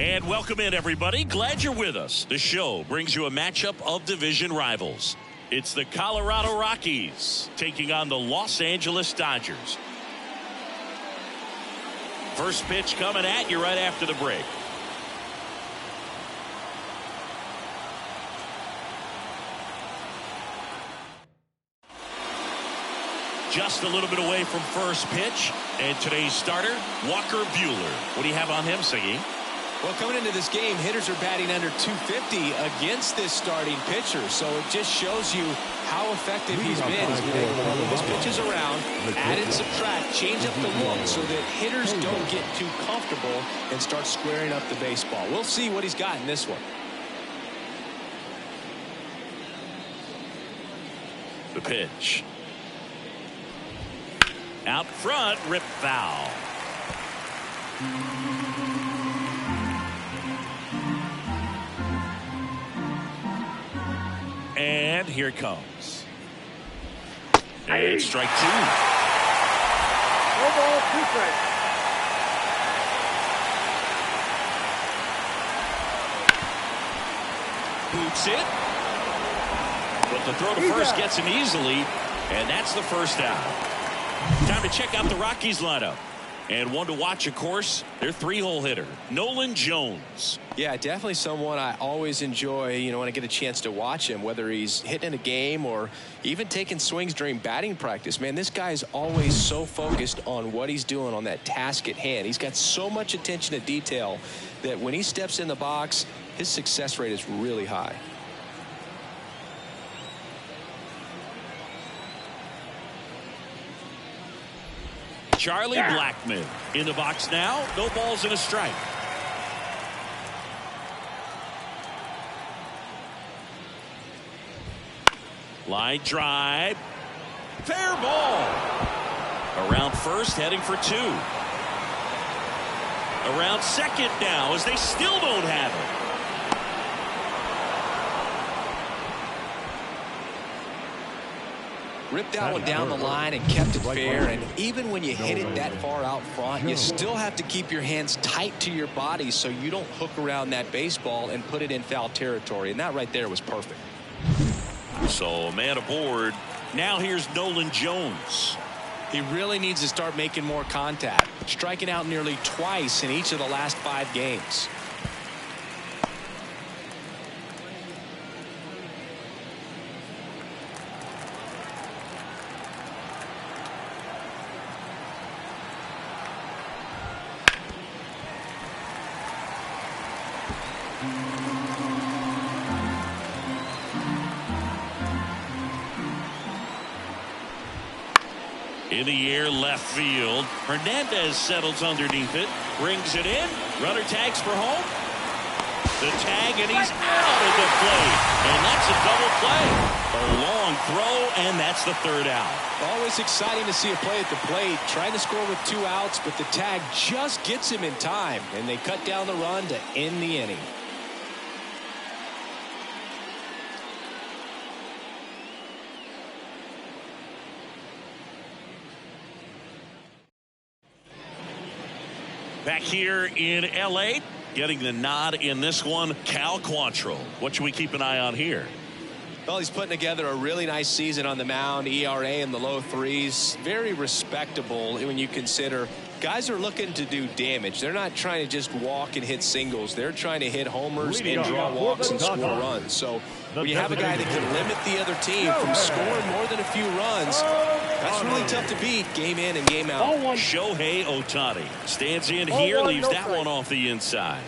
And welcome in, everybody. Glad you're with us. The show brings you a matchup of division rivals. It's the Colorado Rockies taking on the Los Angeles Dodgers. First pitch coming at you right after the break. Just a little bit away from first pitch. And today's starter, Walker Buehler. What do you have on him, Siggy? Well, coming into this game, hitters are batting under 250 against this starting pitcher. So it just shows you how effective he's been. He's been able to move his pitches around, add and subtract, change up the look so that hitters don't get too comfortable and start squaring up the baseball. We'll see what he's got in this one. The pitch. Out front, rip foul. And here it comes. And strike two. No ball, 2 strikes. Boots it. But the throw to first gets him easily. And that's the first out. Time to check out the Rockies lineup. And one to watch, of course, their 3-hole hitter, Nolan Jones. Yeah, definitely someone I always enjoy, when I get a chance to watch him, whether he's hitting in a game or even taking swings during batting practice. Man, this guy is always so focused on what he's doing on that task at hand. He's got so much attention to detail that when he steps in the box, his success rate is really high. Charlie Blackmon in the box now. No balls and a strike. Line drive. Fair ball. Around first, heading for 2. Around second now as they still don't have it. Ripped that one down the line and kept it fair. And even when you hit it that far out front, you still have to keep your hands tight to your body so you don't hook around that baseball and put it in foul territory. And that right there was perfect. So, man aboard. Now here's Nolan Jones. He really needs to start making more contact, striking out nearly twice in each of the last 5 games. In the air, left field. Hernandez settles underneath it. Brings it in. Runner tags for home. The tag, and he's out of the plate. And that's a double play. A long throw, and that's the 3rd out. Always exciting to see a play at the plate. Trying to score with 2 outs, but the tag just gets him in time. And they cut down the run to end the inning. Back here in L.A., getting the nod in this one, Cal Quantrill. What should we keep an eye on here? Well, he's putting together a really nice season on the mound. ERA in the low 3s. Very respectable when you consider guys are looking to do damage. They're not trying to just walk and hit singles. They're trying to hit homers and draw walks and score runs. So when you have a guy that can limit the other team from scoring more than a few runs, that's really tough to beat game in and game out. Shohei Ohtani stands in here, leaves that one off the inside.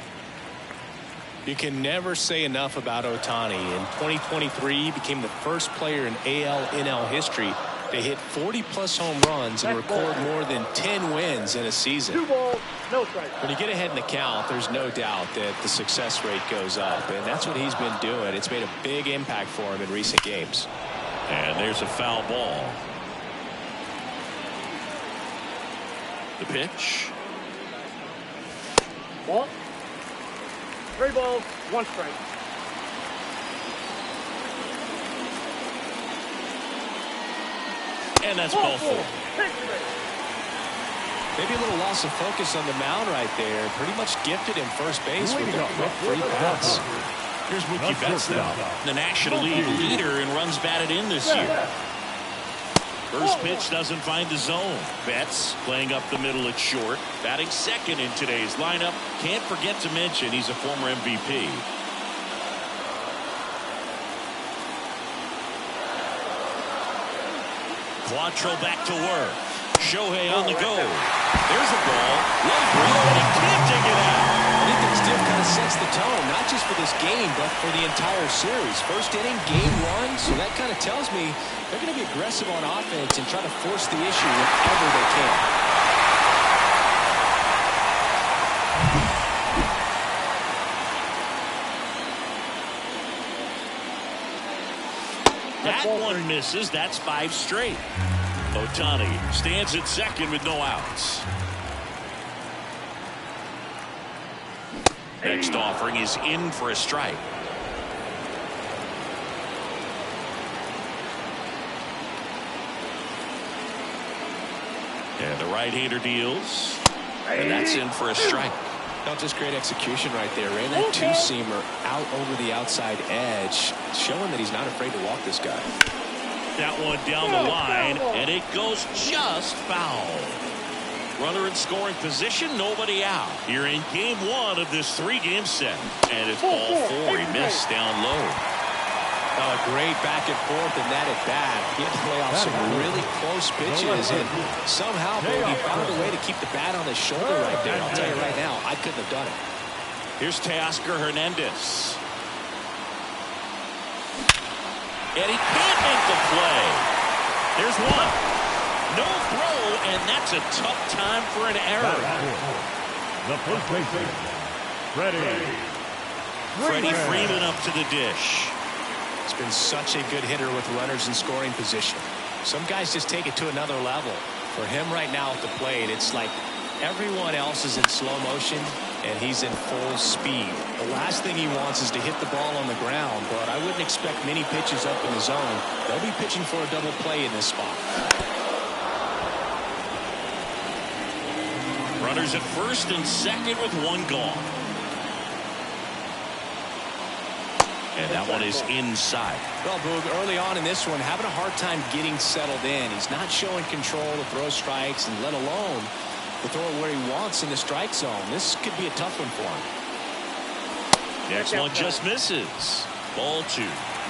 You can never say enough about Ohtani. In 2023, he became the first player in AL/NL history to hit 40-plus home runs and record more than 10 wins in a season. 2 balls, no strikes. When you get ahead in the count, there's no doubt that the success rate goes up, and that's what he's been doing. It's made a big impact for him in recent games. And there's a foul ball. The pitch. Ball. 3 balls, 1 strike. And that's ball 4. Maybe a little loss of focus on the mound right there. Pretty much gifted him first base with a quick free pass. Here's Mookie Betts now, the National League leader in runs batted in this year. First pitch doesn't find the zone. Betts playing up the middle at short, batting second in today's lineup. Can't forget to mention he's a former MVP. Quantrill back to work. Shohei on the go. There's a ball. Low blow, and he can't dig it out. I think that still kind of sets the tone, not just for this game, but for the entire series. First inning, game one, so that kind of tells me they're going to be aggressive on offense and try to force the issue whenever they can. That one misses. That's 5 straight. Ohtani stands at second with no outs. Next offering is in for a strike. And the right-hander deals. And that's in for a strike. Not just great execution right there. Ran that two-seamer out over the outside edge, showing that he's not afraid to walk this guy. That one down the line, and it goes just foul. Runner in scoring position, nobody out. Here in game one of this 3-game set. And it's ball 4. He missed down low. Oh, great back and forth in that at bat. He had to play off some really close pitches, and somehow he found a way to keep the bat on his shoulder right there. I'll tell you right now, I couldn't have done it. Here's Teoscar Hernandez. And he can't make the play. There's one. No throw, and that's a tough time for an error. The first baseman, Freddie Freeman up to the dish. He's been such a good hitter with runners in scoring position. Some guys just take it to another level. For him right now at the plate, it's like everyone else is in slow motion and he's in full speed. The last thing he wants is to hit the ball on the ground, but I wouldn't expect many pitches up in the zone. They'll be pitching for a double play in this spot. Runners at first and second with one gone. And that one is inside. Well, Boog, early on in this one, having a hard time getting settled in. He's not showing control to throw strikes, and let alone to throw it where he wants in the strike zone. This could be a tough one for him. Next one just misses. Ball 2.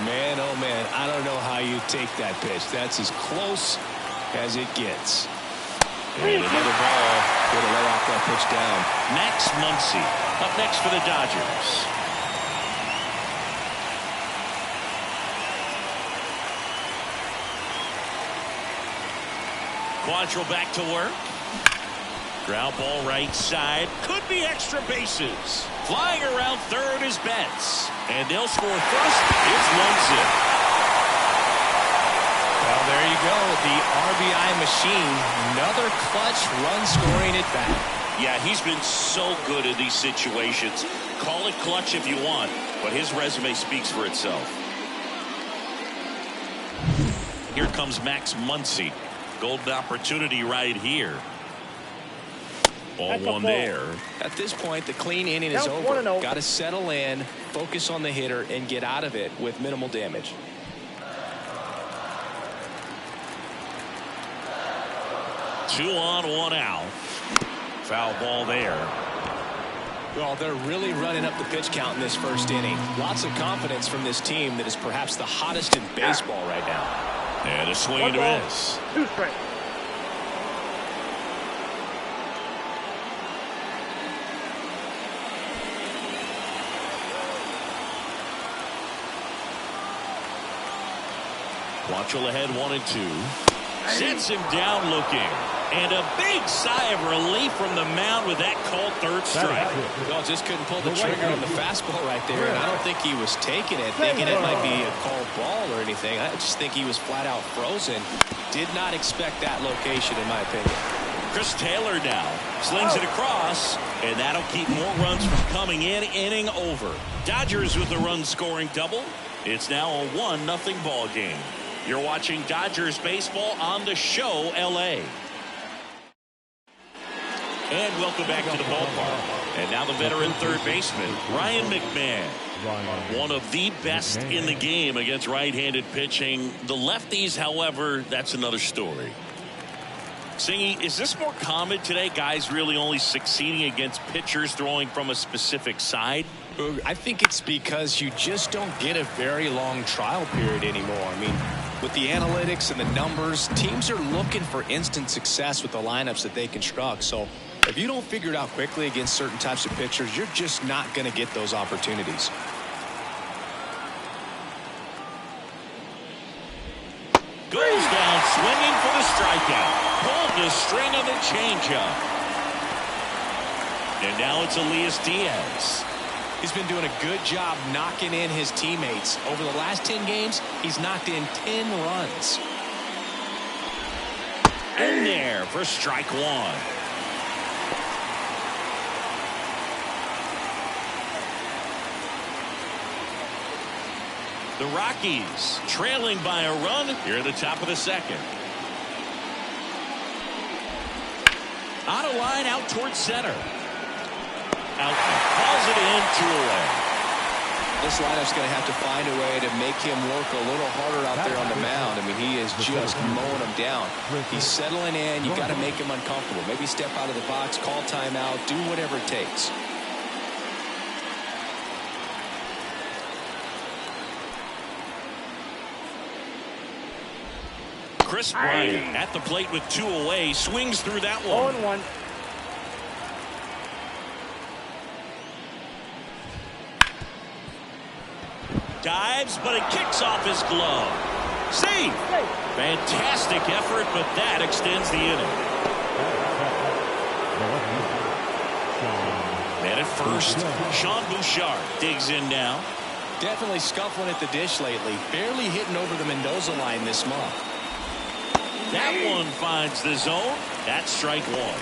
Man, oh man, I don't know how you take that pitch. That's as close as it gets. And another ball. Way to lay off that pitch down. Max Muncy up next for the Dodgers. Quantrill back to work. Ground ball right side. Could be extra bases. Flying around third is Betts. And they'll score first. It's 1-0. Well, there you go. The RBI machine. Another clutch run scoring at bat. Yeah, he's been so good in these situations. Call it clutch if you want, but his resume speaks for itself. Here comes Max Muncy. Golden opportunity right here. Ball 1 there. At this point, the clean inning is over. Got to settle in, focus on the hitter, and get out of it with minimal damage. Two on, 1 out. Foul ball there. Well, they're really running up the pitch count in this first inning. Lots of confidence from this team that is perhaps the hottest in baseball right now. And a swing and a miss. 2 strikes. Quantrill ahead 1-2. Sets him down looking. And a big sigh of relief from the mound with that called third strike. Well, just couldn't pull the trigger on the fastball right there, and I don't think he was taking it, thinking it might be a called ball or anything. I just think he was flat out frozen. Did not expect that location, in my opinion. Chris Taylor now slings it across, and that'll keep more runs from coming in. Inning over. Dodgers with the run-scoring double. It's now a 1-0 ball game. You're watching Dodgers baseball on the show, LA. And welcome back to the ballpark. And now the veteran third baseman, Ryan McMahon. One of the best in the game against right-handed pitching. The lefties, however, that's another story. Singy, is this more common today? Guys really only succeeding against pitchers throwing from a specific side? I think it's because you just don't get a very long trial period anymore. I mean, with the analytics and the numbers, teams are looking for instant success with the lineups that they construct. So if you don't figure it out quickly against certain types of pitchers, you're just not going to get those opportunities. Goes down swinging for the strikeout. Pulled the string on the changeup. And now it's Elias Diaz. He's been doing a good job knocking in his teammates. Over the last 10 games, he's knocked in 10 runs. In there for strike one. The Rockies trailing by a run here at the top of the second. Out of line, out towards center. Out, calls it in, 2 away. This lineup's going to have to find a way to make him work a little harder out there on the mound. I mean, he is just mowing them down. He's settling in. You got to make him uncomfortable. Maybe step out of the box, call timeout, do whatever it takes. Chris Bryant at the plate with 2 away, swings through that one. 0-1. Dives, but it kicks off his glove. See, fantastic effort, but that extends the inning. And at first, Sean Bouchard digs in now. Definitely scuffling at the dish lately. Barely hitting over the Mendoza line this month. That one finds the zone. That's strike one.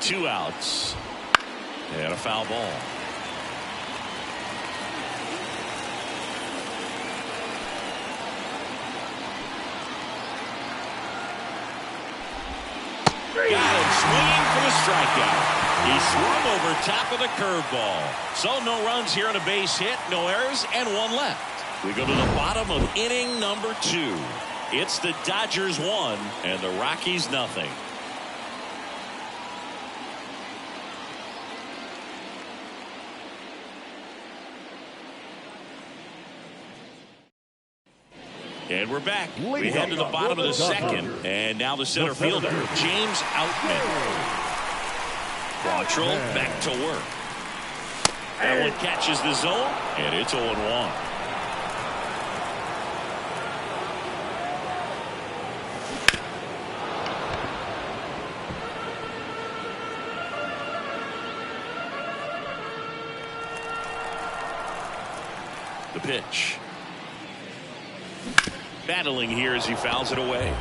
Two outs. And a foul ball. Got him swinging for the strikeout. He swung over top of the curveball. So no runs here on a base hit, no errors, and 1 left. We go to the bottom of inning number 2. It's the Dodgers 1 and the Rockies nothing. And we're back. We head to the bottom of the second. And now the center fielder, James Outman. Quantrill back to work. That one catches the zone, and it's 0-1. The pitch. Battling here as he fouls it away.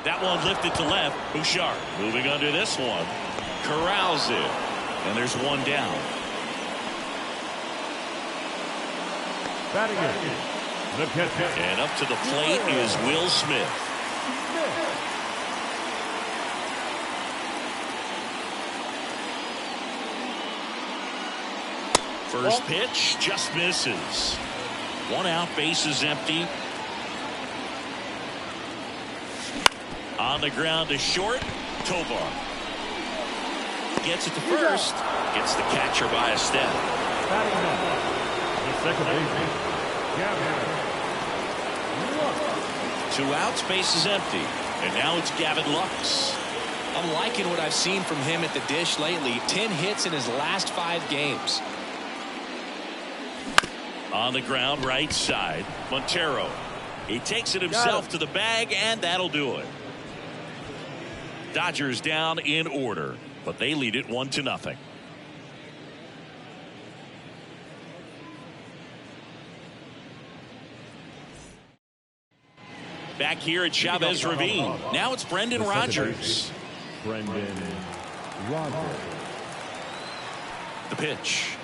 That one lifted to left. Bouchard moving under this one. Corrals it. And there's one down. Batting it. The catcher. And up to the plate is Will Smith. First pitch just misses. 1 out, bases empty. On the ground to short. Tovar gets it to first. Gets the catcher by a step. The second baseman. 2 outs, bases empty. And now it's Gavin Lux. I'm liking what I've seen from him at the dish lately. 10 hits in his last 5 games. On the ground, right side. Montero. He takes it himself to the bag, and that'll do it. Dodgers down in order, but they lead it 1-0. Back here at Chavez Ravine. Now it's Brendan Rodgers. Brendan Rodgers. The pitch.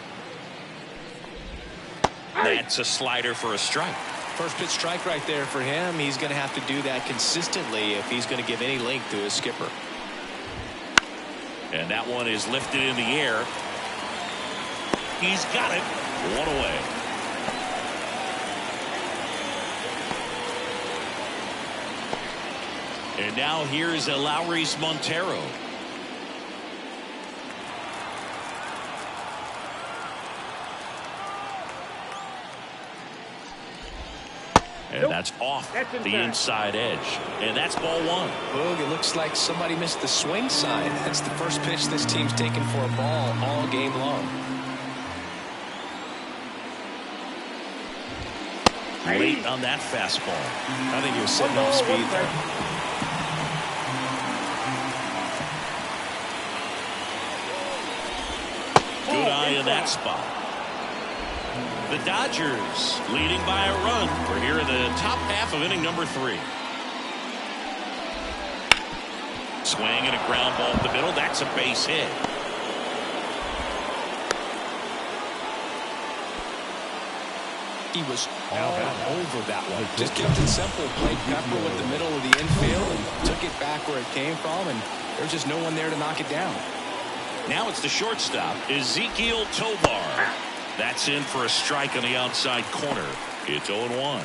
That's a slider for a strike. First pitch strike right there for him. He's going to have to do that consistently if he's going to give any length to his skipper. And that one is lifted in the air. He's got it. One away. And now here's Lowry's Montero. And that's off the inside edge. And that's ball one. Boog, it looks like somebody missed the swing sign. That's the first pitch this team's taken for a ball all game long. Late on that fastball. I think he was sitting off speed there. Good eye in that spot. The Dodgers leading by a run. We're here in the top half of inning number 3. Swing and a ground ball up the middle. That's a base hit. He was all over that one. Just kept it simple. Played pepper with the middle of the infield and took it back where it came from, and there's just no one there to knock it down. Now it's the shortstop, Ezekiel Tovar. That's in for a strike on the outside corner. It's 0-1.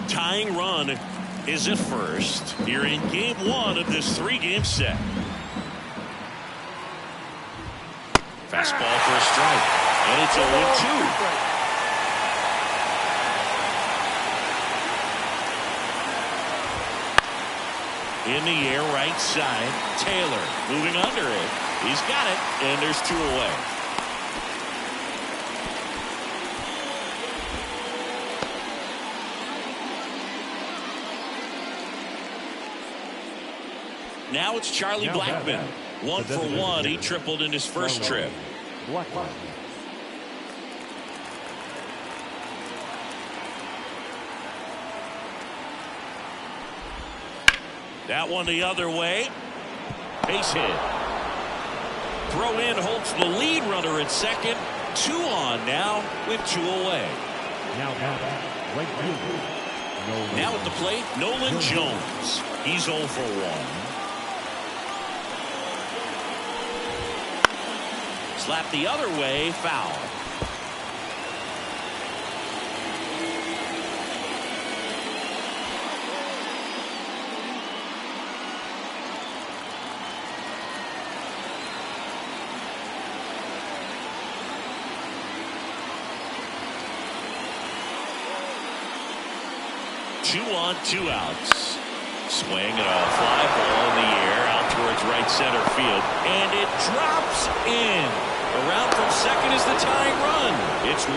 Tying run is at first here in game 1 of this 3-game set. Fastball for a strike, and it's 0-2. In the air, right side. Taylor moving under it. He's got it, and there's 2 away. Now it's Charlie Blackmon. 1 for 1. He tripled in his first trip. That one the other way. Base hit. Throw in holds the lead runner at second. 2 on now with 2 away. Now at the plate, Nolan Jones. He's 0 for 1. Slap the other way, foul. Two on, 2 outs. Swing and a fly ball in the air out towards right center field. And it drops in. Around from second is the tying run. It's 1-1.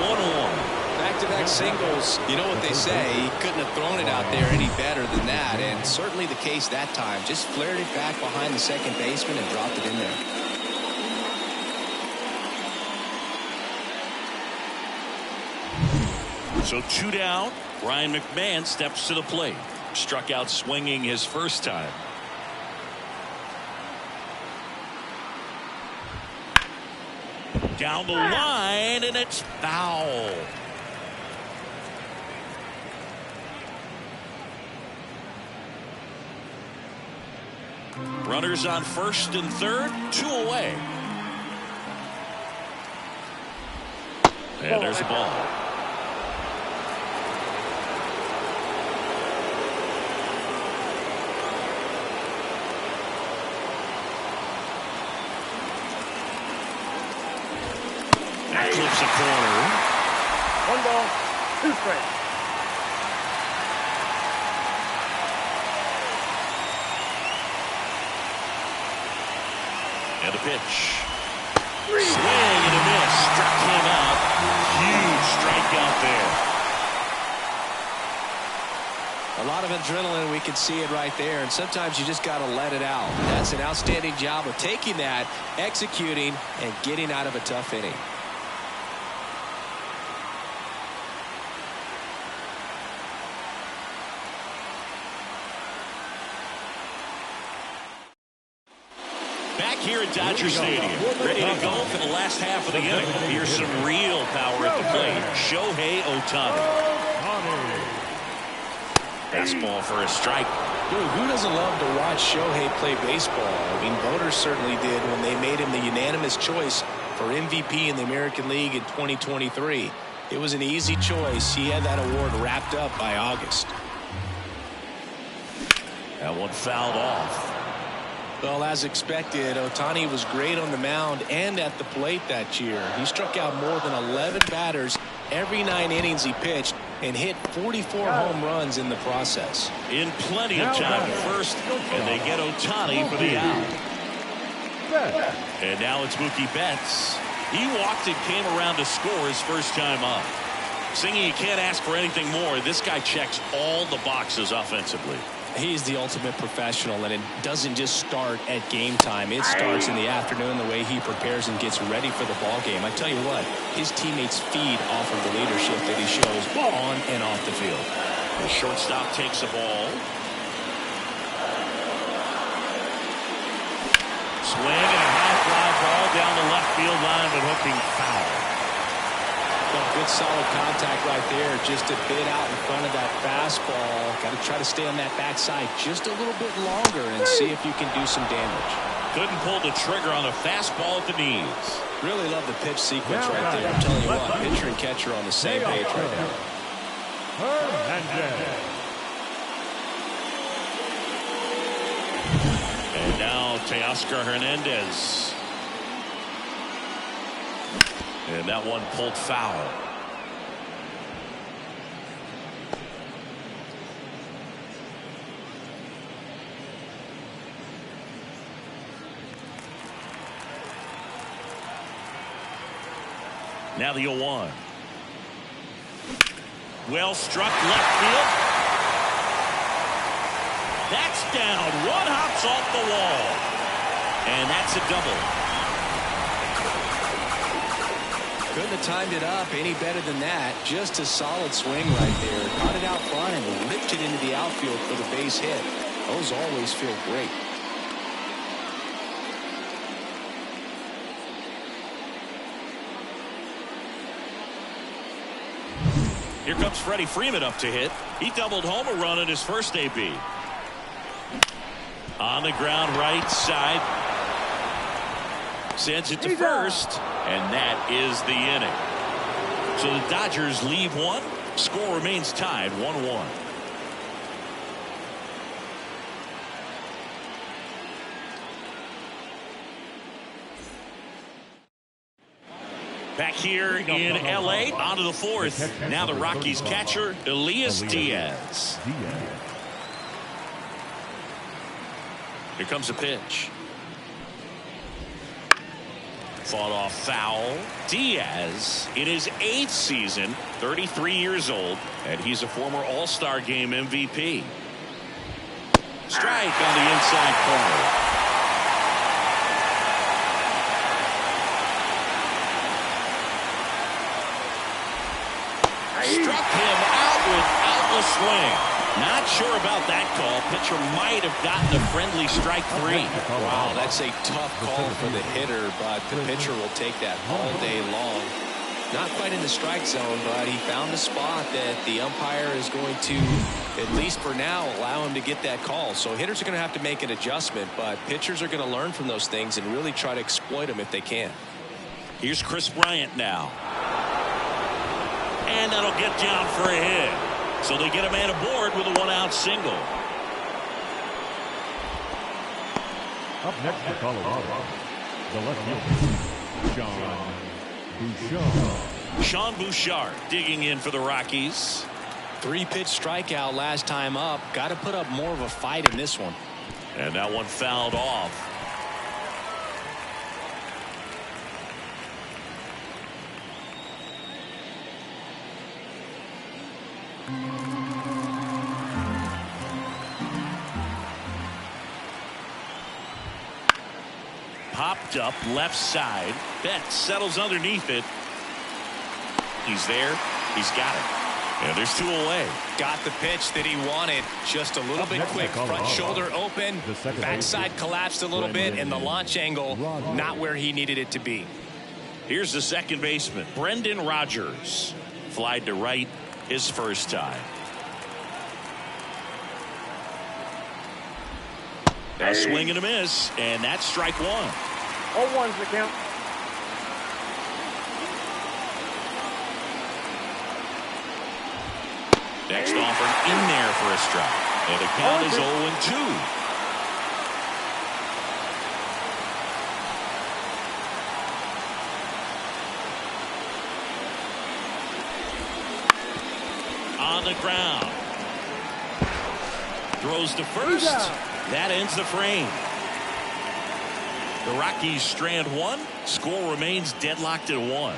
Back-to-back singles. You know what they say. He couldn't have thrown it out there any better than that. And certainly the case that time. Just flared it back behind the second baseman and dropped it in there. So 2 down. Ryan McMahon steps to the plate. Struck out swinging his first time. Down the line, and it's foul. Runners on first and third, 2 away. And there's a ball. Clips a corner. 1 ball, 2 strikes. And a pitch. Swing and a miss. Struck him out. Huge strikeout there. A lot of adrenaline. We can see it right there. And sometimes you just got to let it out. That's an outstanding job of taking that, executing, and getting out of a tough inning. Back here at Dodger Stadium, ready to go for the last half of the inning. Here's some real power at the plate. Shohei Ohtani. Fastball for a strike. Dude, who doesn't love to watch Shohei play baseball? I mean, voters certainly did when they made him the unanimous choice for MVP in the American League in 2023. It was an easy choice. He had that award wrapped up by August. That one fouled off. Well, as expected, Ohtani was great on the mound and at the plate that year. He struck out more than 11 batters every 9 innings he pitched and hit 44 home runs in the process. In plenty of time at first, and they get Ohtani for the out. And now it's Mookie Betts. He walked and came around to score his first time up. Singy, you can't ask for anything more. This guy checks all the boxes offensively. He's the ultimate professional, and it doesn't just start at game time. It starts in the afternoon, the way he prepares and gets ready for the ball game. I tell you what, his teammates feed off of the leadership that he shows on and off the field. The shortstop takes the ball. Swing and a high fly ball down the left field line, but hooking foul. Well, good solid contact right there, just a bit out in front of that fastball. Got to try to stay on that backside just a little bit longer and see if you can do some damage. Couldn't pull the trigger on a fastball at the knees. Really love the pitch sequence right there. I'm telling you what, pitcher and catcher on the same page right now. And now Teoscar Hernandez. And that one pulled foul. Now the 0-1. Well struck left field. That's down. One hops off the wall. And that's a double. Couldn't have timed it up any better than that. Just a solid swing right there. Caught it out front and ripped it into the outfield for the base hit. Those always feel great. Here comes Freddie Freeman up to hit. He doubled home a run in his first AB. On the ground right side. Sends it to first. And that is the inning. So the Dodgers leave one. Score remains tied 1-1. Back here in L.A. on to the fourth. Now the Rockies catcher, Elias Diaz. Here comes a pitch. Fought off foul. Diaz in his 8th season, 33 years old, and he's a former All-Star Game MVP. Strike on the inside corner. Struck him out without a swing. Not sure about that call. Pitcher might have gotten a friendly strike 3. Wow, that's a tough call for the hitter, but the pitcher will take that all day long. Not quite in the strike zone, but he found a spot that the umpire is going to, at least for now, allow him to get that call. So hitters are going to have to make an adjustment, but pitchers are going to learn from those things and really try to exploit them if they can. Here's Chris Bryant now. And that'll get down for a hit. So they get a man aboard with a 1-out single. Up next for Colorado, the left fielder, Sean Bouchard digging in for the Rockies. 3-pitch strikeout last time up. Got to put up more of a fight in this one. And that one fouled off. Popped up left side. Betts settles underneath it. He's there. He's got it. And there's 2 away. Got the pitch that he wanted. Just a little bit quick. Front shoulder open. Backside collapsed a little bit, and the launch angle not where he needed it to be. Here's the second baseman, Brendan Rodgers. Flied to right his first time. A swing and a miss, and that's strike 1. 0-1's the count. Next offer in there for a strike. And the count is 0-2. On the ground. Throws to first. That ends the frame. The Rockies strand 1. Score remains deadlocked at 1.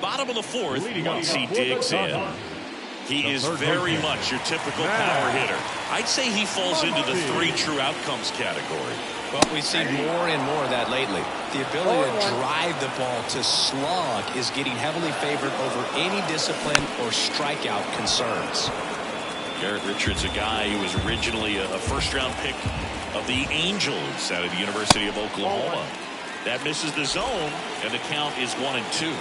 Bottom of the 4th, once he digs in. He is very much your typical power hitter. I'd say he falls into the 3 true outcomes category. Well, we see more and more of that lately. The ability to drive the ball to slug is getting heavily favored over any discipline or strikeout concerns. Garrett Richards, a guy who was originally a first-round pick of the Angels out of the University of Oklahoma. That misses the zone, and the count is 1-2.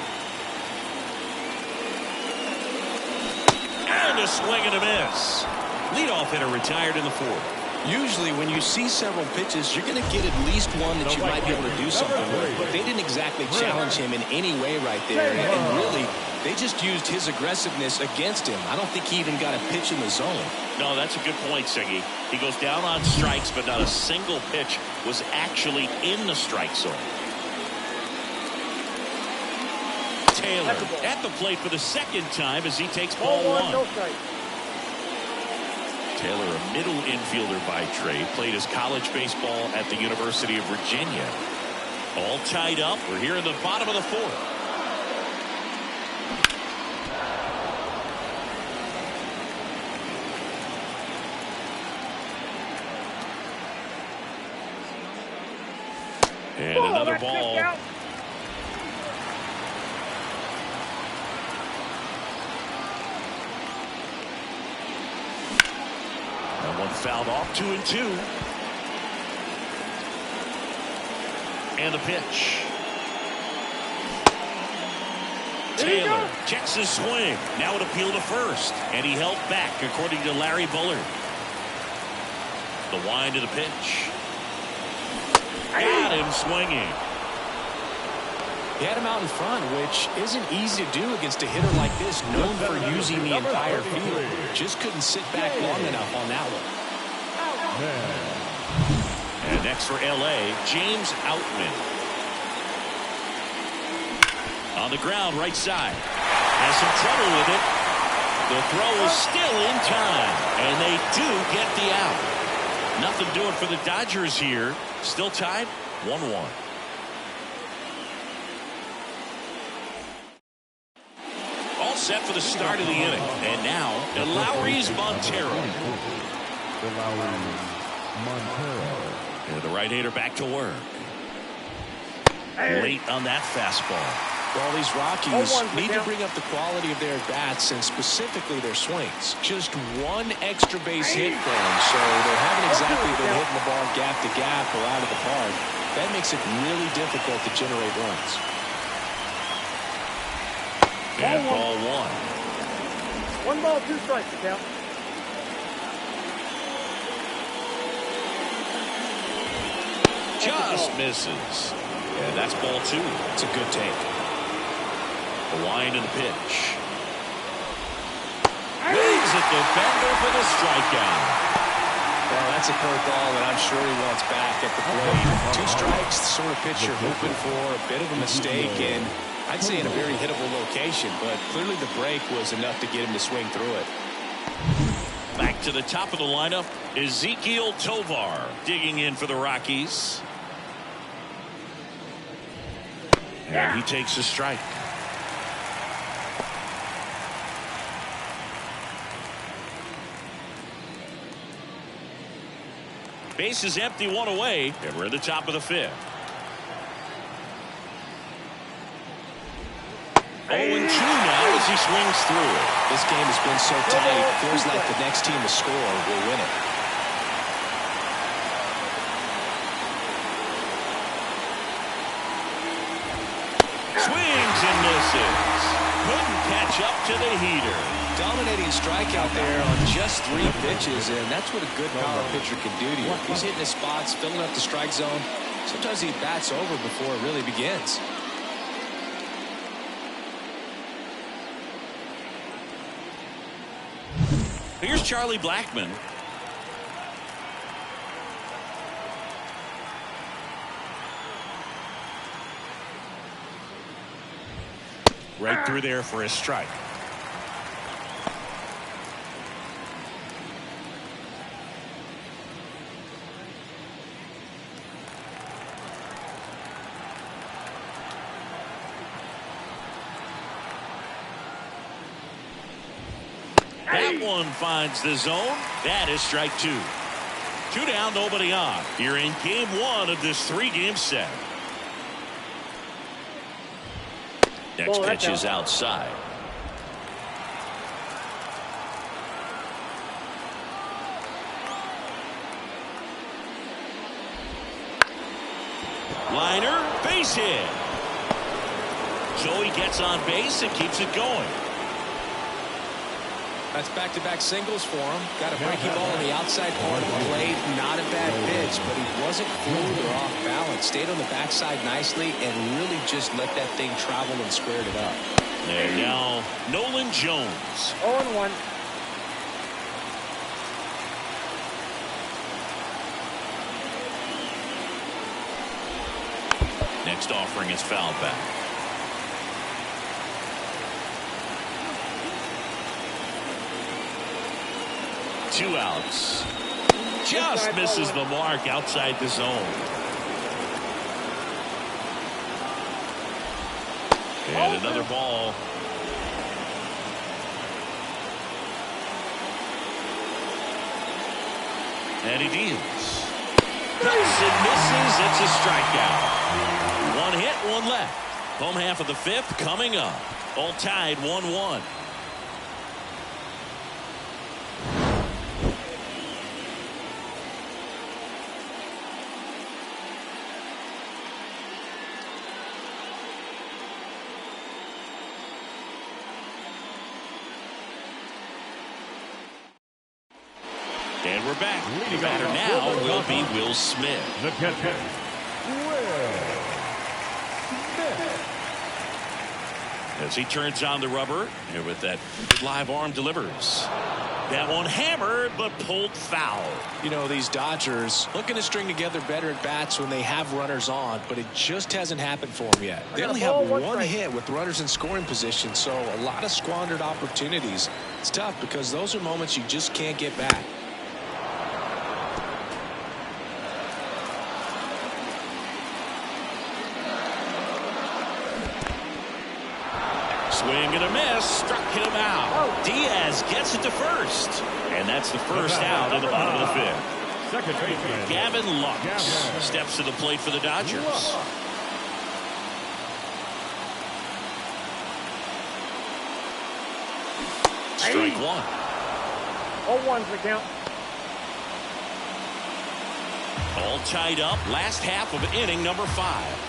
And a swing and a miss. Leadoff hitter retired in the 4th. Usually when you see several pitches, you're going to get at least one that you might be able to do something with. But they didn't exactly challenge him in any way right there. And really, they just used his aggressiveness against him. I don't think he even got a pitch in the zone. No, that's a good point, Siggy. He goes down on strikes, but not a single pitch was actually in the strike zone. Taylor at the plate for the second time as he takes ball 1. No strike. Taylor, a middle infielder by trade, played his college baseball at the University of Virginia. All tied up. We're here in the bottom of the 4th. And another ball. One fouled off. 2-2. And the pitch. Taylor checks his swing. Now an appeal to first. And he held back, according to Larry Bullard. The wind of the pitch. Got him swinging. He had him out in front, which isn't easy to do against a hitter like this, known for using the entire field. Just couldn't sit back long enough on that one. And next for L.A., James Outman. On the ground, right side. Has some trouble with it. The throw is still in time, and they do get the out. Nothing doing for the Dodgers here. Still tied, 1-1. Set for the start of the inning. And now, Lowry's Montero. And the right-hander back to work. Late on that fastball. Well, these Rockies need to bring up the quality of their bats and specifically their swings. Just one extra base hit for them, so they haven't exactly been hitting the ball gap to gap or out of the park. That makes it really difficult to generate runs. And ball 1. 1 ball, 2 strikes, the count. Just misses. And that's ball 2. It's a good take. The wind and the pitch. Wings at the bender for the strikeout. Well, that's a curveball that I'm sure he wants back at the plate. 2 strikes, the sort of pitch you're hoping for. A bit of a mistake, and I'd say in a very hittable location, but clearly the break was enough to get him to swing through it. Back to the top of the lineup, Ezequiel Tovar digging in for the Rockies. And he takes a strike. Base is empty, 1 away, and we're at the top of the 5th. 0-2 now as he swings through it. This game has been so tight. Feels like the next team to score will win it. Swings and misses. Couldn't catch up to the heater. Dominating strikeout there on just 3 pitches, and that's what a good power pitcher can do to you. He's hitting his spots, filling up the strike zone. Sometimes he bats over before it really begins. Here's Charlie Blackmon. Right through there for a strike. That one finds the zone. That is strike 2. 2 down, nobody on. Here in game 1 of this 3-game set. Next pitch is outside. Liner, base hit. So he gets on base and keeps it going. That's back-to-back singles for him. Got a breaking ball on the outside part of the plate. Not a bad pitch, but he wasn't fluid or off balance. Stayed on the backside nicely and really just let that thing travel and squared it up. There now, Nolan Jones. 0-1. Next offering is fouled back. Two outs. Just misses the mark outside the zone. And another ball. And he deals. Cuts and misses. It's a strikeout. 1 hit, 1 left. Home half of the 5th coming up. All tied 1-1. And we're back. The batter now will be Will Smith. The catcher, Will Smith. As he turns on the rubber, and with that live arm delivers. That one hammered, but pulled foul. You know, these Dodgers looking to string together better at bats when they have runners on, but it just hasn't happened for them yet. They only have 1 hit with runners in scoring position, so a lot of squandered opportunities. It's tough because those are moments you just can't get back. Swing and a miss, struck him out. Diaz gets it to first. And that's the first out in the bottom of the 5th. Second baseman, Gavin Lux steps to the plate for the Dodgers. Strike 1. 0-1's the count. All tied up, last half of inning number 5.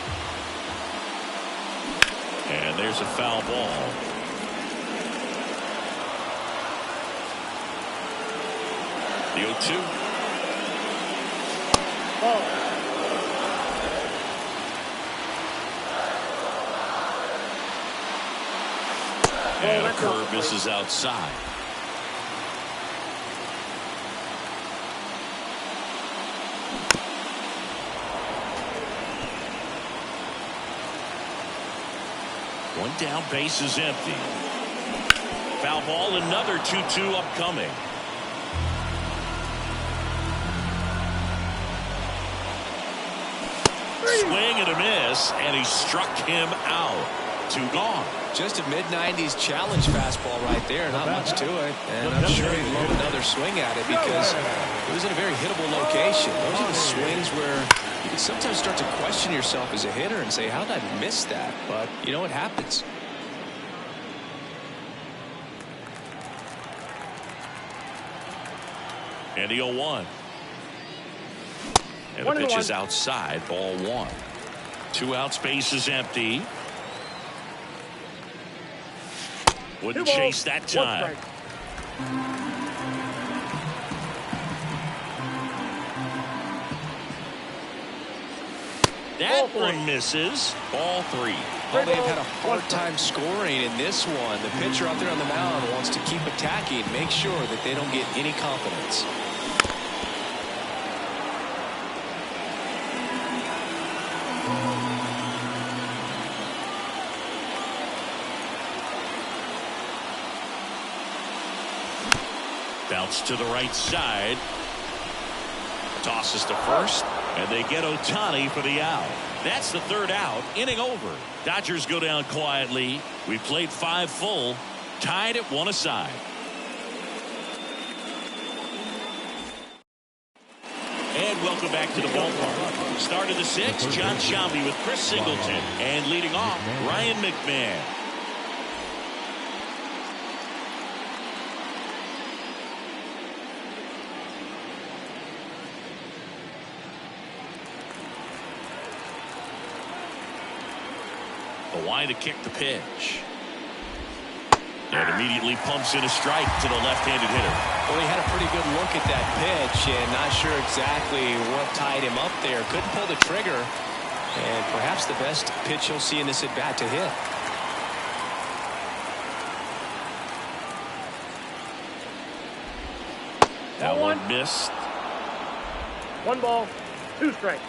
And there's a foul ball. The 0-2. Ball. And a curve misses outside. One down, base is empty. Foul ball, another 2-2 upcoming. Swing and a miss, and he struck him out. 2 gone. Just a mid-90s challenge fastball right there. Not much to it. And I'm sure he'd love another swing at it because it was in a very hittable location. Those are the swings where you can sometimes start to question yourself as a hitter and say, how did I miss that? But, you know, it happens. And the 0-1. And the pitch is outside, ball 1. 2 outs, base is empty. Wouldn't chase that time. That one misses. Ball 3. Well, they've had a hard time scoring in this one. The pitcher out there on the mound wants to keep attacking, make sure that they don't get any confidence. Bounce to the right side. Tosses to first, and they get Ohtani for the out. That's the 3rd out. Inning over. Dodgers go down quietly. We played 5 full. Tied at 1 aside. And welcome back to the ballpark. Start of the 6th, John Sciambi with Chris Singleton. And leading off, Ryan McMahon. Why to kick the pitch. And immediately pumps in a strike to the left-handed hitter. Well, he had a pretty good look at that pitch and not sure exactly what tied him up there. Couldn't pull the trigger. And perhaps the best pitch he'll see in this at-bat to hit. That one missed. 1 ball, 2 strikes.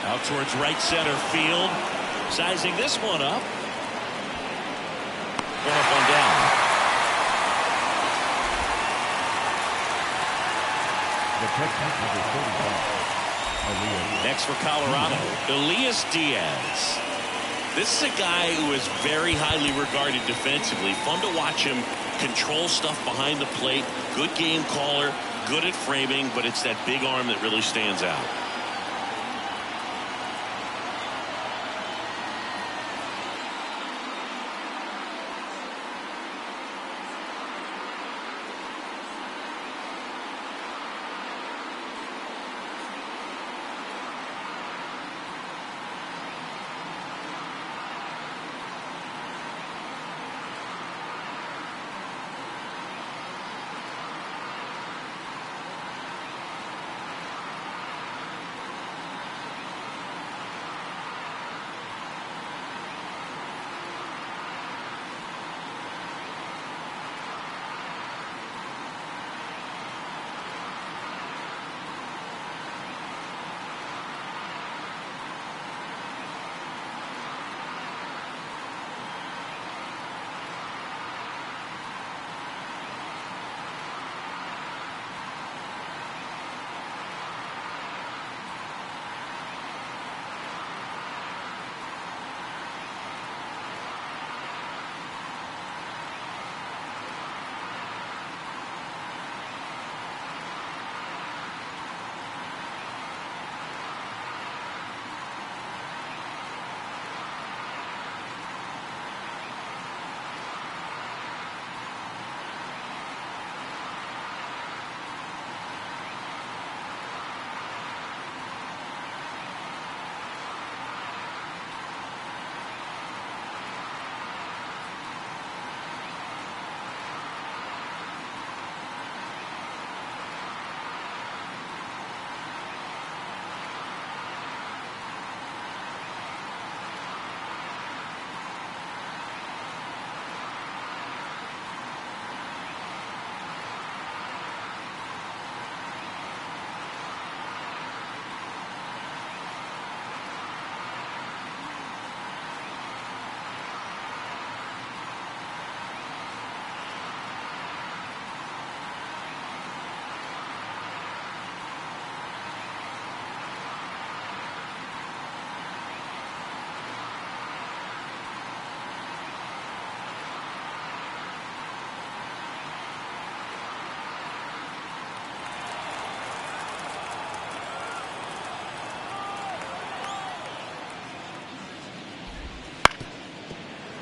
Out towards right center field. Sizing this one up. Going up on down. Next for Colorado, Elias Diaz. This is a guy who is very highly regarded defensively. Fun to watch him control stuff behind the plate. Good game caller, good at framing, but it's that big arm that really stands out.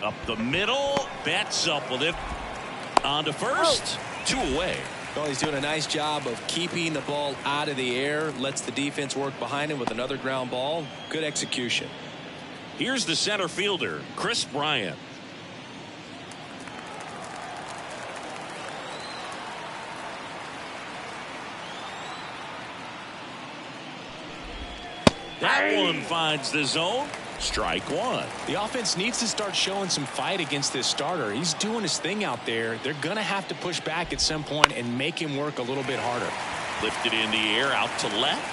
Up the middle. Betts up with it. On to first. 2 away. Well, he's doing a nice job of keeping the ball out of the air. Lets the defense work behind him with another ground ball. Good execution. Here's the center fielder, Chris Bryant. That one finds the zone. Strike one. The offense needs to start showing some fight against this starter. He's doing his thing out there. They're going to have to push back at some point and make him work a little bit harder. Lifted in the air out to left.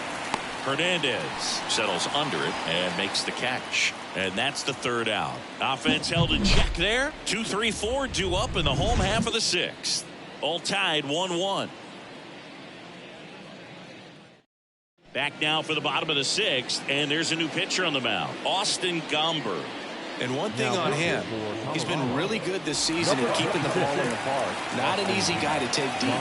Hernandez settles under it and makes the catch. And that's the 3rd out. Offense held in check there. 2, 3, 4 due up in the home half of the 6th. All tied 1-1. Back now for the bottom of the 6th, and there's a new pitcher on the mound, Austin Gomber. And one thing on him, he's been really good this season in keeping the ball in the park. Not an easy guy to take deep.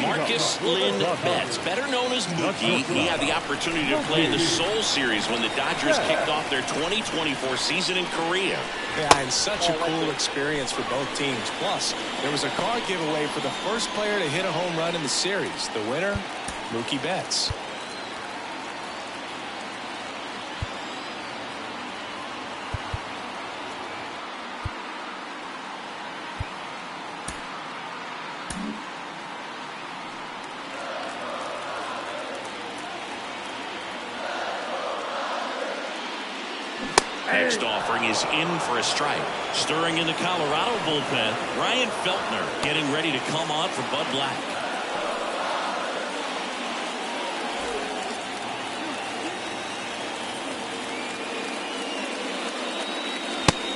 Marcus Lynn Betts, better known as Mookie. He had the opportunity to play in the Seoul Series when the Dodgers kicked off their 2024 season in Korea. Yeah, and such a cool experience for both teams. Plus, there was a car giveaway for the first player to hit a home run in the series. The winner, Mookie Betts. Next offering is in for a strike. Stirring in the Colorado bullpen, Ryan Feltner getting ready to come on for Bud Black.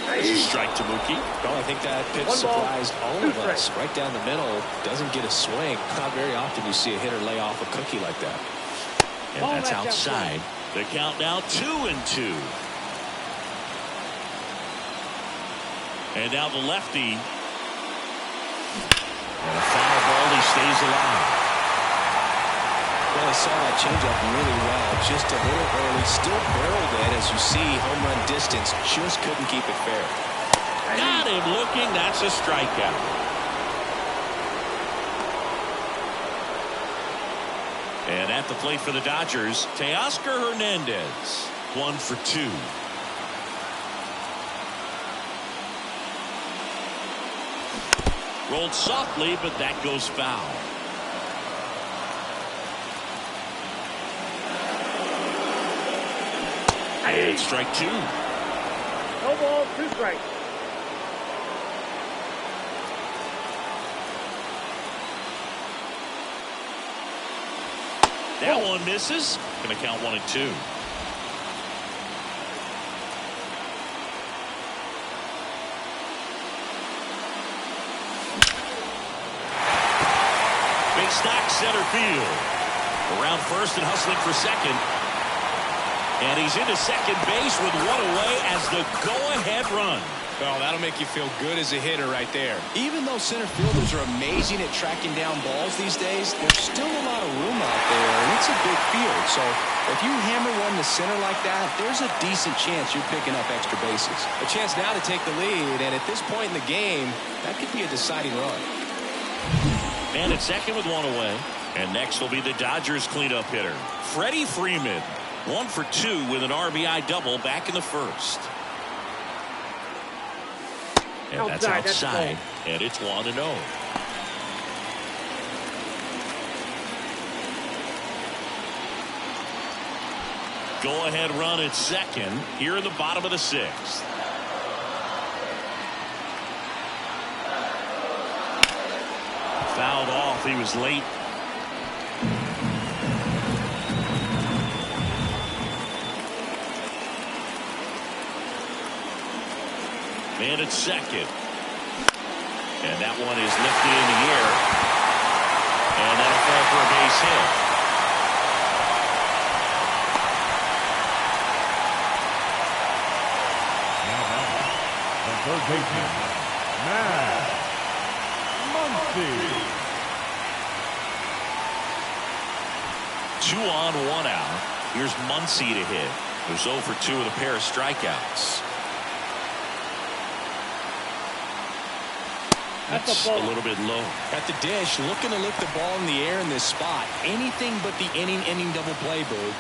There's a strike to Mookie. Well, I think that pitch surprised all of us. Right down the middle, doesn't get a swing. Not very often you see a hitter lay off a cookie like that. And that's outside. The count now 2-2. And now the lefty. And a foul ball. He stays alive. Well, I saw that changeup really well. Just a little early. Still barreled it. As you see, home run distance. Just couldn't keep it fair. Got him looking. That's a strikeout. And at the plate for the Dodgers, Teoscar Hernandez. 1 for 2. Rolled softly, but that goes foul. And strike 2. No ball, 2 strikes. That one misses. Going to count 1-2. Stock center field. Around first and hustling for second. And he's into second base with 1 away as the go-ahead run. Well, that'll make you feel good as a hitter right there. Even though center fielders are amazing at tracking down balls these days, there's still a lot of room out there, and it's a big field. So if you hammer one to center like that, there's a decent chance you're picking up extra bases. A chance now to take the lead, and at this point in the game, that could be a deciding run. And at second with 1 away. And next will be the Dodgers cleanup hitter, Freddie Freeman. 1 for 2 with an RBI double back in the first. And that's outside. And it's 1-0. Go ahead run at second here in the bottom of the 6th. Fouled off. He was late. Man at second. And that one is lifted in the air. And that'll fall for a base hit. Now back, the third baseman, Matt Muncy. 2 on, 1 out. Here's Muncy to hit. Who's 0 for 2 with a pair of strikeouts. That's a ball. A little bit low. At the dish, looking to lift the ball in the air in this spot. Anything but the inning double play, Boo.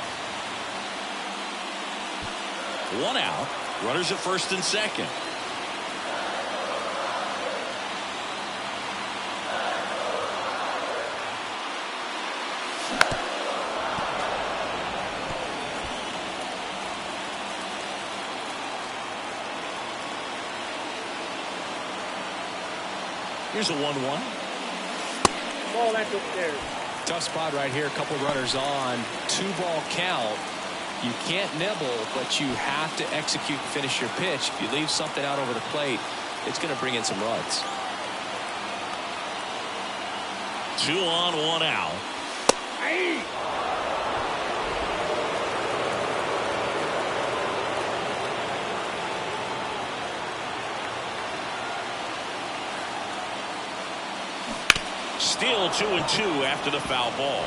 One out. Runners at first and second. Here's a 1-1. Ball, that's upstairs. Tough spot right here. A couple runners on. 2-ball count. You can't nibble, but you have to execute and finish your pitch. If you leave something out over the plate, it's going to bring in some runs. 2 on, 1 out. Hey! Still 2-2 after the foul ball.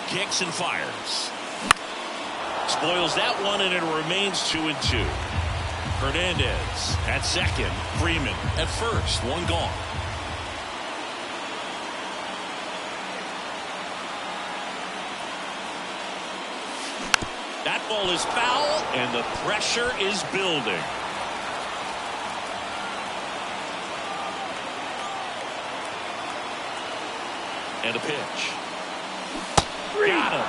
Kicks and fires. Spoils that one, and it remains 2-2. Hernandez at second. Freeman at first. One gone. That ball is foul, and the pressure is building. And a pitch. Got him.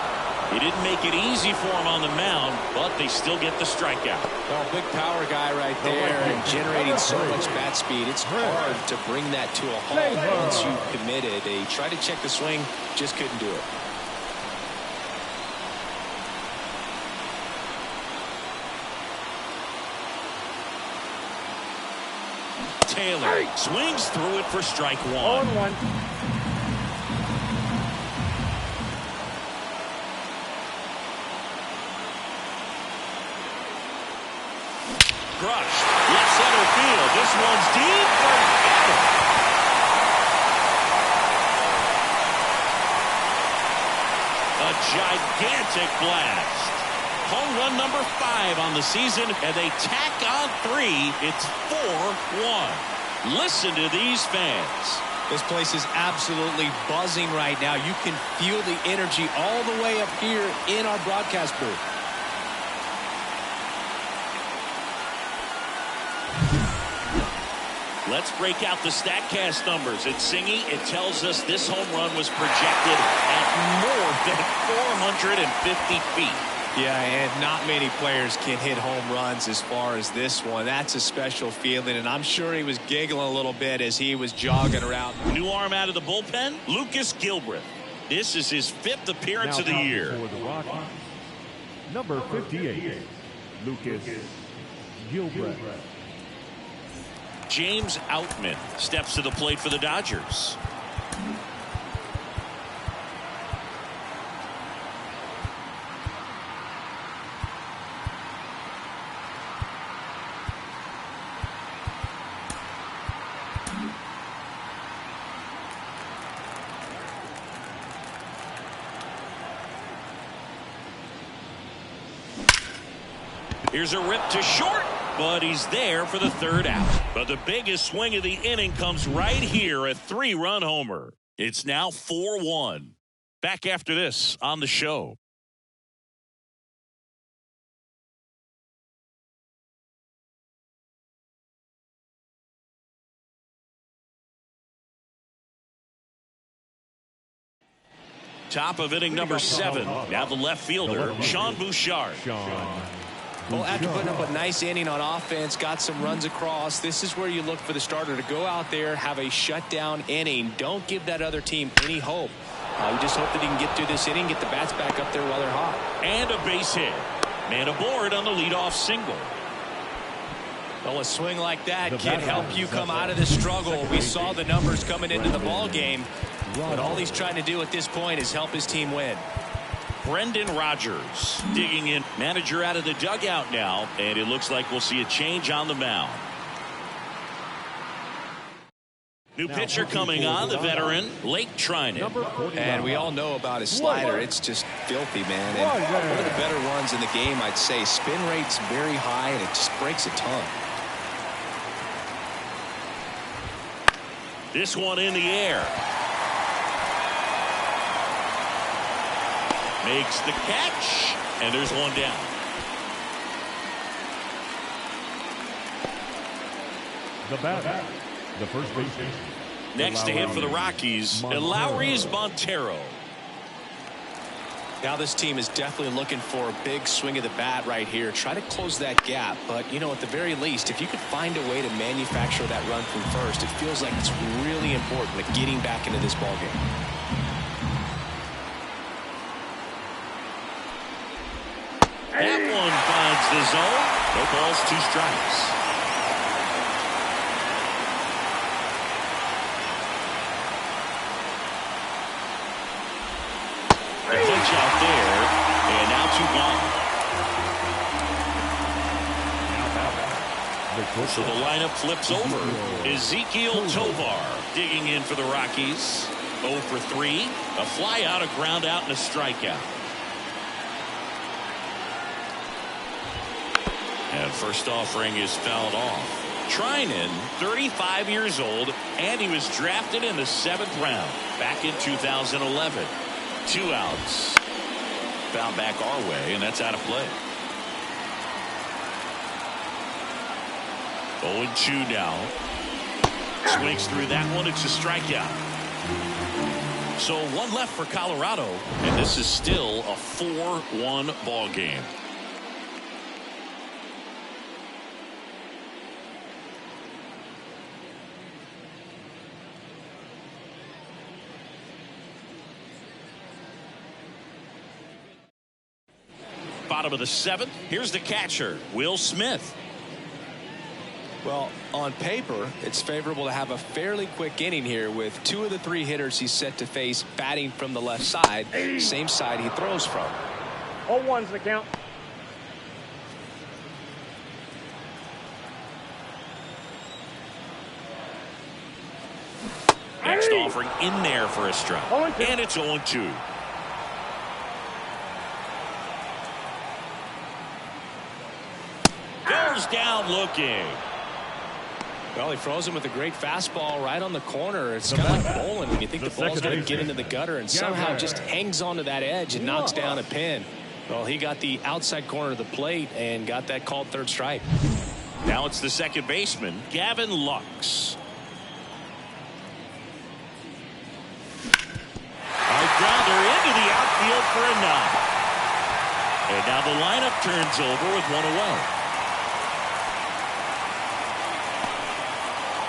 He didn't make it easy for him on the mound, but they still get the strikeout. Well, big power guy right there and generating so much bat speed. It's hard to bring that to a halt once you've committed. They tried to check the swing, just couldn't do it. Taylor swings through it for strike one. 0-1. Crushed. Left center field. This one's deep. Forget it. A gigantic blast. Home run number 5 on the season, and they tack on 3. It's 4-1. Listen to these fans. This place is absolutely buzzing right now. You can feel the energy all the way up here in our broadcast booth. Let's break out the StatCast numbers. At Singy, it tells us this home run was projected at more than 450 feet. Yeah, and not many players can hit home runs as far as this one. That's a special feeling, and I'm sure he was giggling a little bit as he was jogging around. New arm out of the bullpen, Lucas Gilbreth. This is his 5th appearance Now of the year. For the Rockies, number 58, Lucas Gilbreth. James Outman steps to the plate for the Dodgers. Here's a rip to short, but he's there for the 3rd out. But the biggest swing of the inning comes right here, a 3-run homer. It's now 4-1. Back after this on the show. Top of inning number 7. Now the left fielder, Sean Bouchard. Well, after putting up a nice inning on offense, got some runs across, this is where you look for the starter to go out there, have a shutdown inning. Don't give that other team any hope. You just hope that he can get through this inning, get the bats back up there while they're hot. And a base hit. Man aboard on the leadoff single. Well, a swing like that can help you come out of the struggle. We saw the numbers coming into the ball game, but all he's trying to do at this point is help his team win. Brendan Rodgers digging in. Manager out of the dugout now, and it looks like we'll see a change on the mound. New pitcher coming on, the veteran, Lake Trinan. And we all know about his slider. It's just filthy, man. And one of the better ones in the game, I'd say. Spin rate's very high, and it just breaks a ton. This one in the air. Makes the catch, and there's one down. The batter, the first baseman. Next to hit for the Rockies, Lowry's Montero. Now this team is definitely looking for a big swing of the bat right here. Try to close that gap, but you know, at the very least, if you could find a way to manufacture that run from first, it feels like it's really important to getting back into this ballgame. That one finds the zone. No balls, 2 strikes. A pitch out there, and now 2 gone. So the lineup flips over. Ezekiel Tovar digging in for the Rockies. 0 for 3. A fly out, a ground out, and a strikeout. And first offering is fouled off. Trinan, 35 years old, and he was drafted in the 7th round back in 2011. 2 outs. Foul back our way, and that's out of play. 0-2 now. Swings through that one. It's a strikeout. So 1 left for Colorado, and this is still a 4-1 ball game. Bottom of the 7th. Here's the catcher, Will Smith. Well, on paper, it's favorable to have a fairly quick inning here with 2 of the 3 hitters he's set to face batting from the left side, same side he throws from. 0-1's the count. Next offering in there for a strike. And it's 0-2. Goes down looking. Well, he throws him with a great fastball right on the corner. It's kind of like bowling when you think the ball's going to get into the gutter and somehow just hangs onto that edge and knocks down a pin. Well, he got the outside corner of the plate and got that called 3rd strike. Now it's the second baseman, Gavin Lux. High grounder into the outfield for a knock. And now the lineup turns over with 1 away.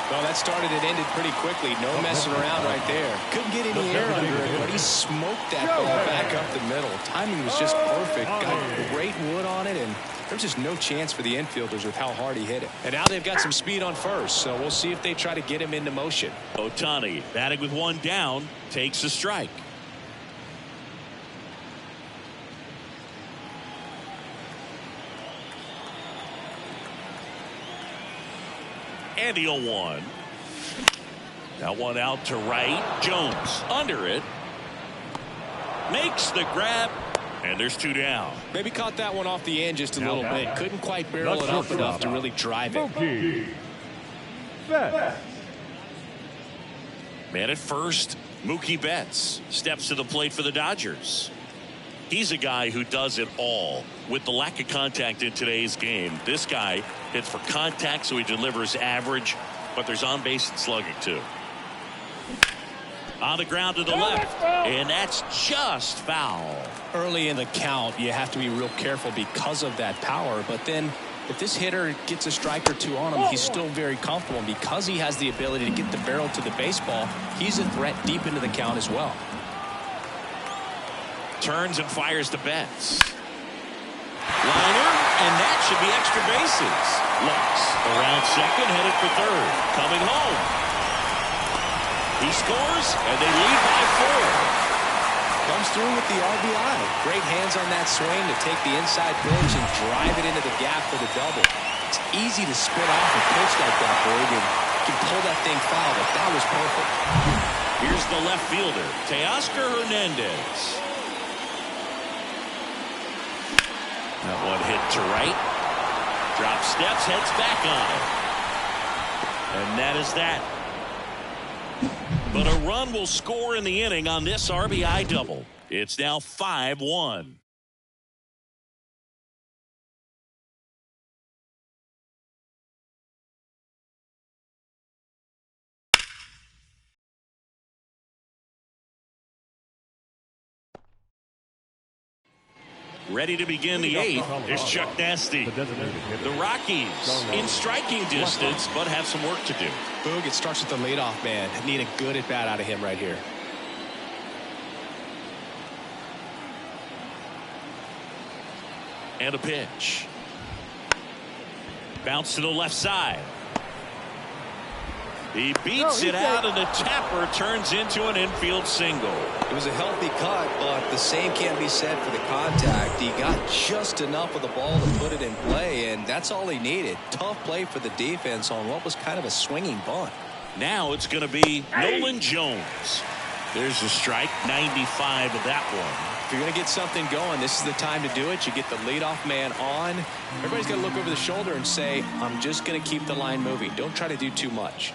Well, that started and ended pretty quickly. No messing around right there. Couldn't get any air under it, but he smoked that ball back up the middle. Timing was just perfect. Got great wood on it, and there's just no chance for the infielders with how hard he hit it. And now they've got some speed on first, so we'll see if they try to get him into motion. Ohtani, batting with 1 down, takes a strike. And the 0-1. Now 1 out to right. Jones under it. Makes the grab. And there's 2 down. Maybe caught that one off the end just a little bit. Couldn't quite barrel it up enough to really drive it. Man at first, Mookie Betts steps to the plate for the Dodgers. He's a guy who does it all. With the lack of contact in today's game, this guy hits for contact, so he delivers average, but there's on base and slugging too. On the ground to the left, and that's just foul. Early in the count, you have to be real careful because of that power, but then if this hitter gets a strike or 2 on him, he's still very comfortable. And because he has the ability to get the barrel to the baseball, he's a threat deep into the count as well. Turns and fires to Betts. Liner, and that should be extra bases. Lux around second, headed for 3rd. Coming home. He scores, and they lead by 4. Comes through with the RBI. Great hands on that swing to take the inside pitch and drive it into the gap for the double. It's easy to spit off a pitch like that, Berg, and can pull that thing foul, but that was perfect. Here's the left fielder, Teoscar Hernandez. That one hit to right. Drop steps, heads back on it. And that is that. But a run will score in the inning on this RBI double. It's now 5-1. Ready to begin the eighth. Here's Chuck Nasty. The Rockies in striking distance, but have some work to do. Boog, it starts with the leadoff man. Need a good at bat out of him right here. And a pitch. Bounce to the left side. He beats it out, and the tapper turns into an infield single. It was a healthy cut, but the same can't be said for the contact. He got just enough of the ball to put it in play, and that's all he needed. Tough play for the defense on what was kind of a swinging bunt. Now it's going to be Nolan Jones. There's a strike, 95 of that one. If you're going to get something going, this is the time to do it. You get the leadoff man on. Everybody's got to look over the shoulder and say, I'm just going to keep the line moving. Don't try to do too much.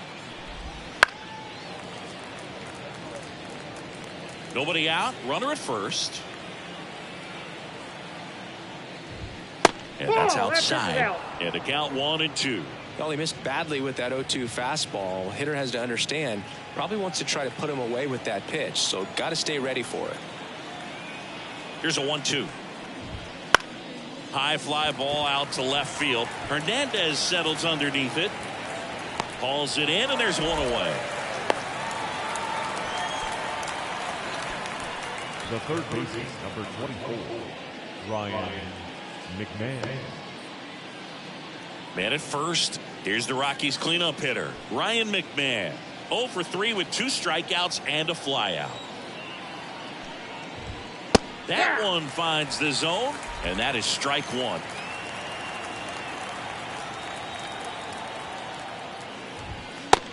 Nobody out, runner at first. And that's outside. And a count 1-2. Well, he missed badly with that 0-2 fastball. Hitter has to understand, probably wants to try to put him away with that pitch, so got to stay ready for it. Here's a 1-2. High fly ball out to left field. Hernandez settles underneath it. Hauls it in, and there's one away. The third baseman, number 24, Ryan McMahon. Man at first. Here's the Rockies cleanup hitter, Ryan McMahon. 0 for 3 with 2 strikeouts and a flyout. That one finds the zone, and that is strike 1.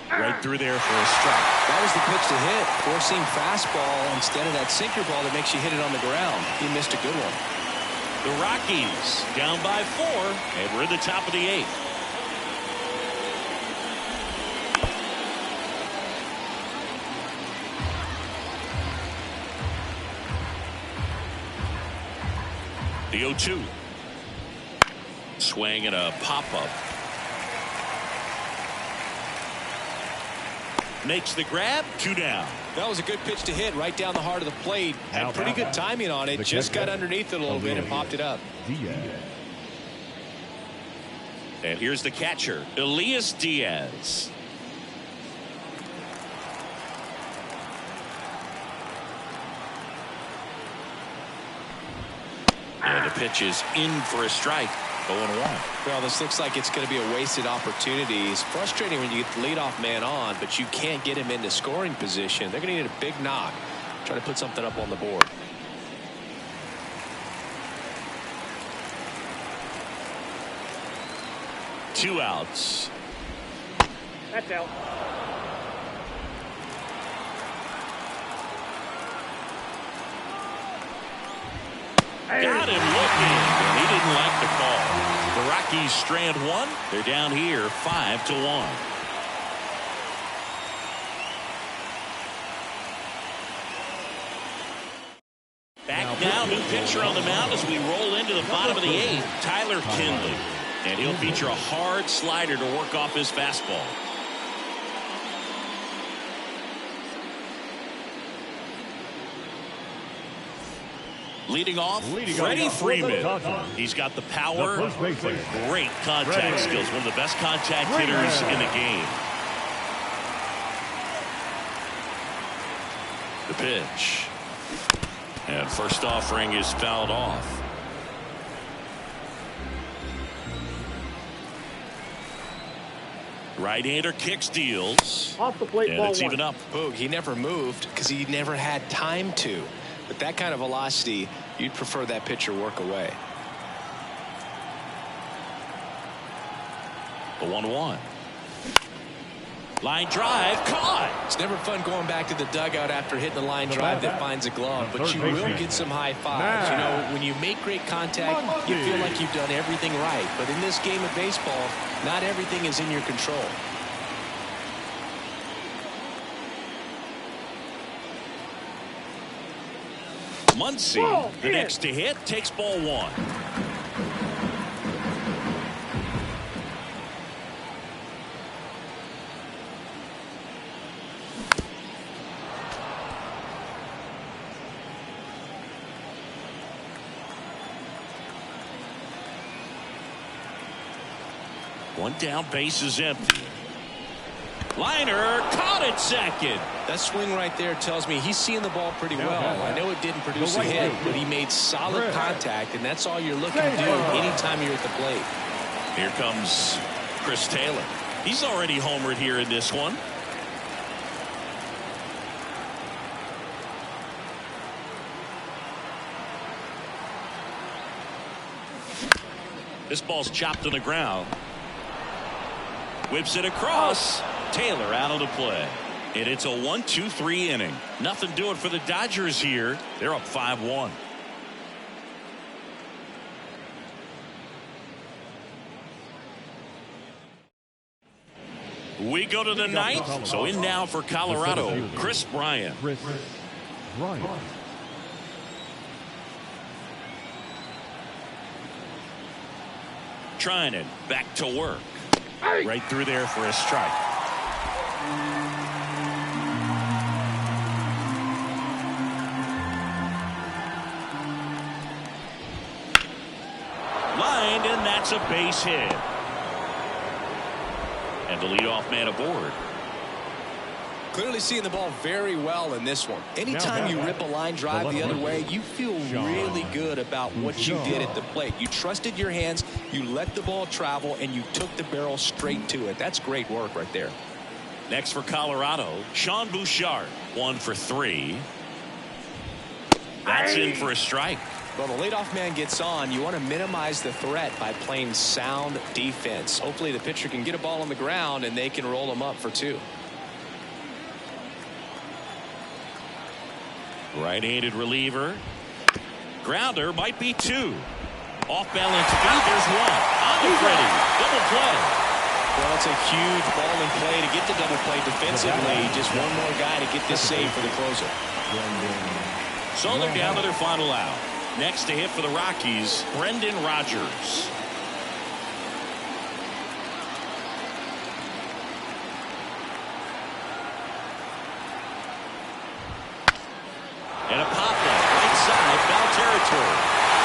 Right through there for a strike. That was the pitch to hit. Four-seam fastball instead of that sinker ball that makes you hit it on the ground. He missed a good one. The Rockies down by 4, and we're in the top of the 8th. The 0-2. Swing and a pop-up. Makes the grab, 2 down. That was a good pitch to hit right down the heart of the plate. Had pretty good timing on it. Just got underneath it a little bit and popped it up. And here's the catcher, Elias Diaz. And the pitch is in for a strike. 0-1. Well, this looks like it's going to be a wasted opportunity. It's frustrating when you get the leadoff man on, but you can't get him into scoring position. They're going to need a big knock. Try to put something up on the board. Two outs. That's out. Got him looking, and he didn't like the call. The Rockies strand 1. They're down here 5-1. Back now, new pitcher on the mound as we roll into the bottom of the 8th, Tyler Kinley. And he'll feature a hard slider to work off his fastball. Leading off, Freddie Freeman. He's got the power, great contact skills. One of the best contact hitters in the game. The pitch. And first offering is fouled off. Right-hander kicks, deals. Off the plate, and ball it's 1. even up. Boog, he never moved because he never had time to. With that kind of velocity, you'd prefer that pitcher work away. The 1-1. Line drive, caught. It's never fun going back to the dugout after hitting the line drive that finds a glove, but you will get some high fives. You know, when you make great contact, you feel like you've done everything right. But in this game of baseball, not everything is in your control. Muncy, the next to hit, takes ball one. One down, base is empty. Liner caught at second. That swing right there tells me he's seeing the ball pretty well. I know it didn't produce a hit, but he made solid contact, and that's all you're looking to do anytime you're at the plate. Here comes Chris Taylor. He's already homered here in this one. This ball's chopped to the ground. Whips it across. Taylor out of the play. And it's a 1-2-3 inning. Nothing doing for the Dodgers here. They're up 5-1. We go to the ninth. So in now for Colorado, Chris Bryant. Trinan back to work. Right through there for a strike. Lined, and that's a base hit. And the leadoff man aboard. Clearly seeing the ball very well in this one. Anytime you rip a line drive the other way, you feel really good about what you did at the plate. You trusted your hands, you let the ball travel, and you took the barrel straight to it. That's great work right there. Next for Colorado, Sean Bouchard, 1 for 3. That's in for a strike. Well, the leadoff man gets on. You want to minimize the threat by playing sound defense. Hopefully the pitcher can get a ball on the ground and they can roll him up for 2. Right-handed reliever. Grounder might be 2. Off balance feed. There's 1. On to Freddie. Double play. Well, it's a huge ball in play to get the double play defensively. Just one more guy to get this save for the closer. So they're down to their final out. Next to hit for the Rockies, Brendan Rodgers. And a pop-up right side, foul territory.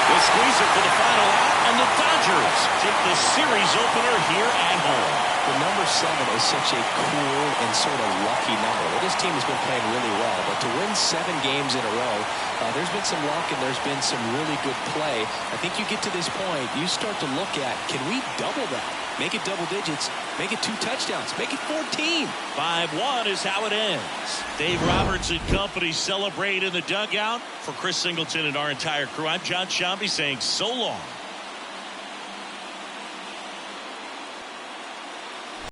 The squeezer for the final out, and the Dodgers take the series opener here at home. The number 7 is such a cool and sort of lucky number. Well, this team has been playing really well, but to win 7 games in a row, there's been some luck and there's been some really good play. I think you get to this point, you start to look at, can we double that? Make it double digits, make it 2 touchdowns, make it 14. 5-1 is how it ends. Dave Roberts and company celebrate in the dugout. For Chris Singleton and our entire crew, I'm John Shambi saying so long.